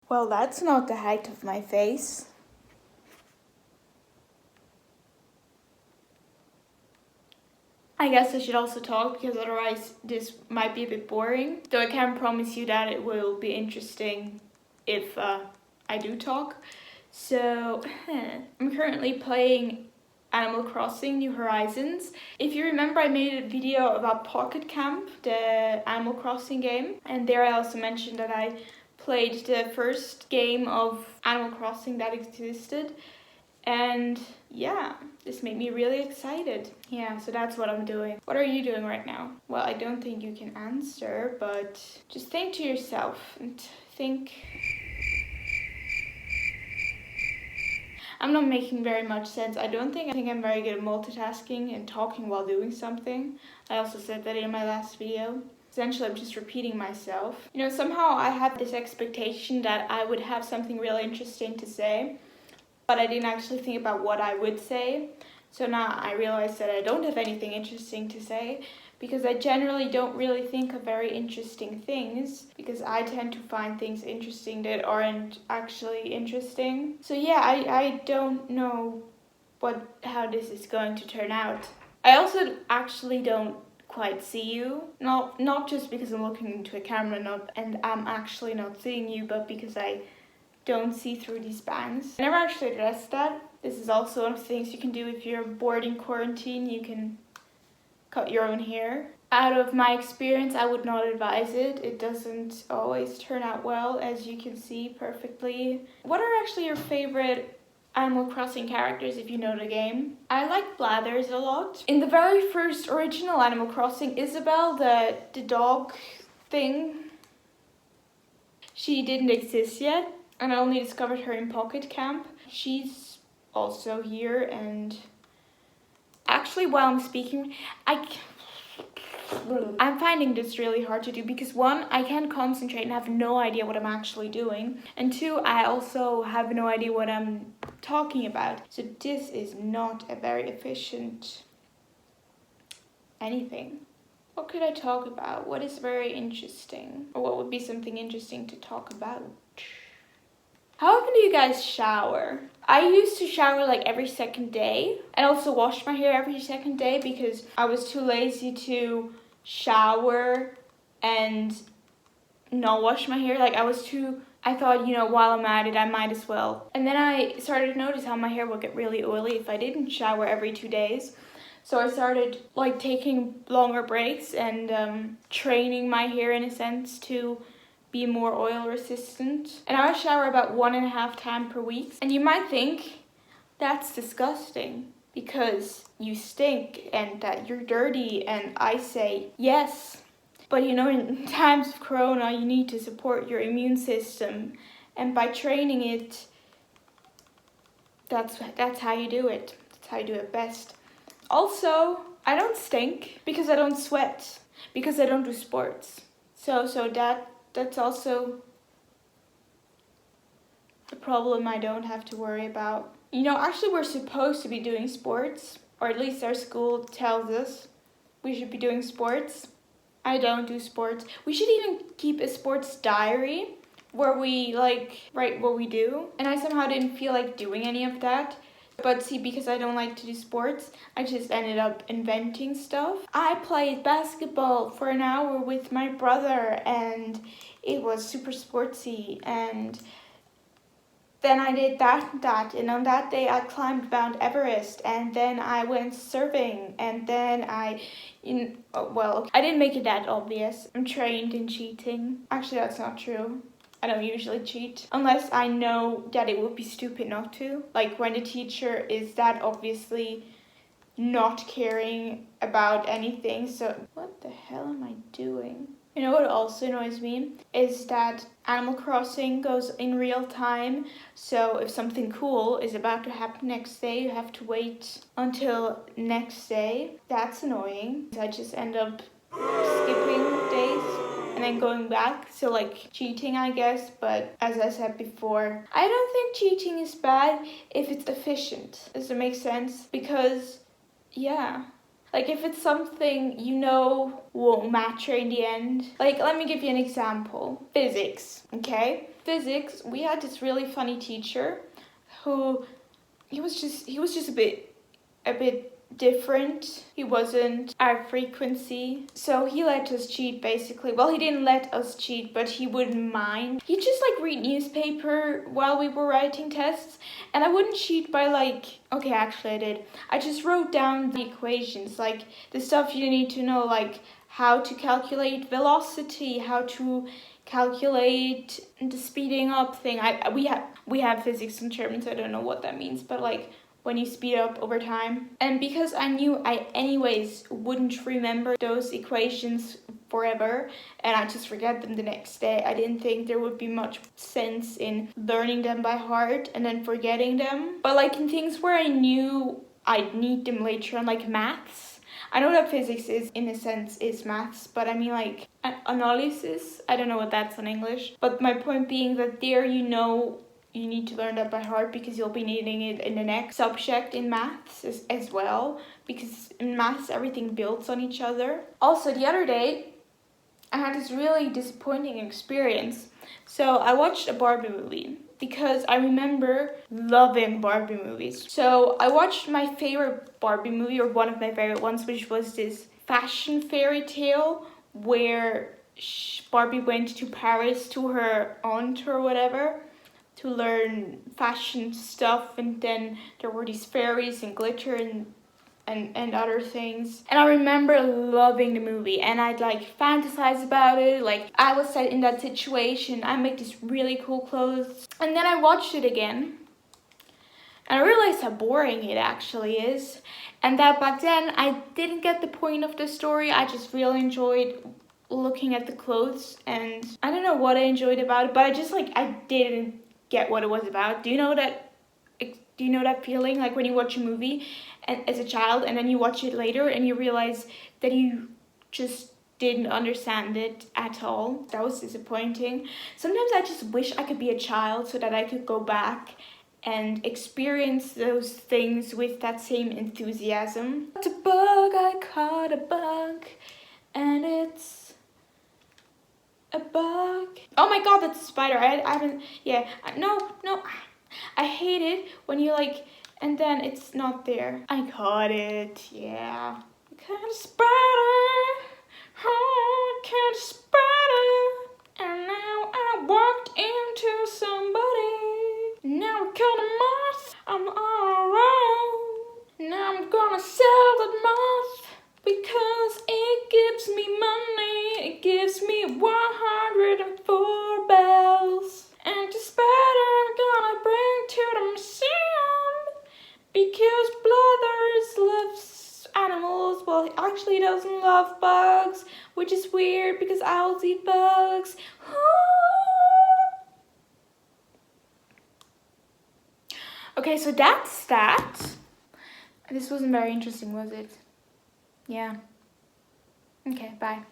Well, that's not the height of my face. I guess I should also talk because otherwise this might be a bit boring. Though I can promise you that it will be interesting if I do talk. So, I'm currently playing Animal Crossing New Horizons. If you remember, I made a video about Pocket Camp, the Animal Crossing game. And there I also mentioned that I played the first game of Animal Crossing that existed. And yeah, this made me really excited. Yeah, so that's what I'm doing. What are you doing right now? Well, I don't think you can answer, but just think to yourself and think. I'm not making very much sense. I think I'm very good at multitasking and talking while doing something. I also said that in my last video. Essentially, I'm just repeating myself. You know, somehow I had this expectation that I would have something really interesting to say, but I didn't actually think about what I would say. So now I realize that I don't have anything interesting to say because I generally don't really think of very interesting things because I tend to find things interesting that aren't actually interesting. So yeah, I don't know how this is going to turn out. I also actually don't quite see you. Not just because I'm looking into a camera and I'm actually not seeing you, but because I don't see through these bangs. I never actually addressed that. This is also one of the things you can do if you're bored in quarantine. You can cut your own hair. Out of my experience, I would not advise it. It doesn't always turn out well, as you can see perfectly. What are actually your favorite Animal Crossing characters if you know the game? I like Blathers a lot. In the very first original Animal Crossing, Isabelle, the dog thing, she didn't exist yet. And I only discovered her in Pocket Camp. She's also here, and actually while I'm speaking, I'm finding this really hard to do because one, I can't concentrate and have no idea what I'm actually doing. And two, I also have no idea what I'm talking about. So this is not a very efficient anything. What could I talk about? What is very interesting? Or what would be something interesting to talk about? How often do you guys shower? I used to shower like every second day and also wash my hair every second day because I was too lazy to shower and not wash my hair. I thought, you know, while I'm at it, I might as well. And then I started to notice how my hair would get really oily if I didn't shower every 2 days. So I started like taking longer breaks and training my hair in a sense to be more oil resistant. And I shower about 1.5 times per week. And you might think that's disgusting because you stink and that you're dirty, and I say yes. But you know, in times of corona, you need to support your immune system, and by training it, that's how you do it. That's how you do it best. Also, I don't stink because I don't sweat, because I don't do sports. So that's also a problem I don't have to worry about. You know, actually we're supposed to be doing sports, or at least our school tells us we should be doing sports. I don't do sports. We should even keep a sports diary where we write what we do. And I somehow didn't feel like doing any of that. But see, because I don't like to do sports, I just ended up inventing stuff. I played basketball for an hour with my brother and it was super sportsy, and then I did that, and on that day I climbed Mount Everest, and then I went surfing, and then I didn't make it that obvious. I'm trained in cheating. Actually, that's not true. I don't usually cheat unless I know that it would be stupid not to. Like when the teacher is that obviously not caring about anything. So what the hell am I doing? You know what also annoys me is that Animal Crossing goes in real time. So if something cool is about to happen next day, you have to wait until next day. That's annoying. I just end up skipping days and then going back. So like cheating, I guess. But as I said before, I don't think cheating is bad if it's efficient. Does it make sense? Because yeah, like if it's something you know won't matter in the end. Like let me give you an example. Physics, okay? physics, we had this really funny teacher who he was just a bit different. He wasn't our frequency. So he let us cheat basically. Well, he didn't let us cheat, but he wouldn't mind. He'd just like read newspaper while we were writing tests. And I wouldn't cheat by like, okay, actually I did. I just wrote down the equations, like the stuff you need to know, like how to calculate velocity, how to calculate the speeding up thing. We have physics in German, so I don't know what that means, but like when you speed up over time. And because I knew I anyways wouldn't remember those equations forever and I just forget them the next day, I didn't think there would be much sense in learning them by heart and then forgetting them. But like in things where I knew I'd need them later on, like maths, I know that physics is, in a sense, is maths, but I mean like analysis, I don't know what that's in English. But my point being that there you need to learn that by heart because you'll be needing it in the next subject in maths as well, because in maths everything builds on each other. Also, the other day I had this really disappointing experience. So I watched a Barbie movie because I remember loving Barbie movies. So I watched my favorite Barbie movie, or one of my favorite ones, which was this fashion fairy tale where Barbie went to Paris to her aunt or whatever to learn fashion stuff, and then there were these fairies and glitter and other things. And I remember loving the movie, and I'd like fantasize about it, like I was set in that situation, I make these really cool clothes. And then I watched it again and I realized how boring it actually is, and that back then I didn't get the point of the story. I just really enjoyed looking at the clothes, and I don't know what I enjoyed about it, but I didn't get what it was about. Do you know that feeling, like when you watch a movie and as a child and then you watch it later and you realize that you just didn't understand it at all? That was disappointing. Sometimes I just wish I could be a child so that I could go back and experience those things with that same enthusiasm. It's a bug, I caught a bug, and it's a bug. Oh my god, that's a spider. I haven't, yeah, no, I hate it when you like, and then it's not there. I caught it, yeah. I caught a spider, oh, I caught a spider, and now I walked into somebody. Now I caught a moth, I'm on a roll. Now I'm gonna sell that moth because it gives me money. It gives me 104 bells. And the spider I'm gonna bring to the museum because Blathers loves animals. Well, he actually doesn't love bugs, which is weird because owls eat bugs. Okay, so that's that. This wasn't very interesting, was it? Yeah. Okay, bye.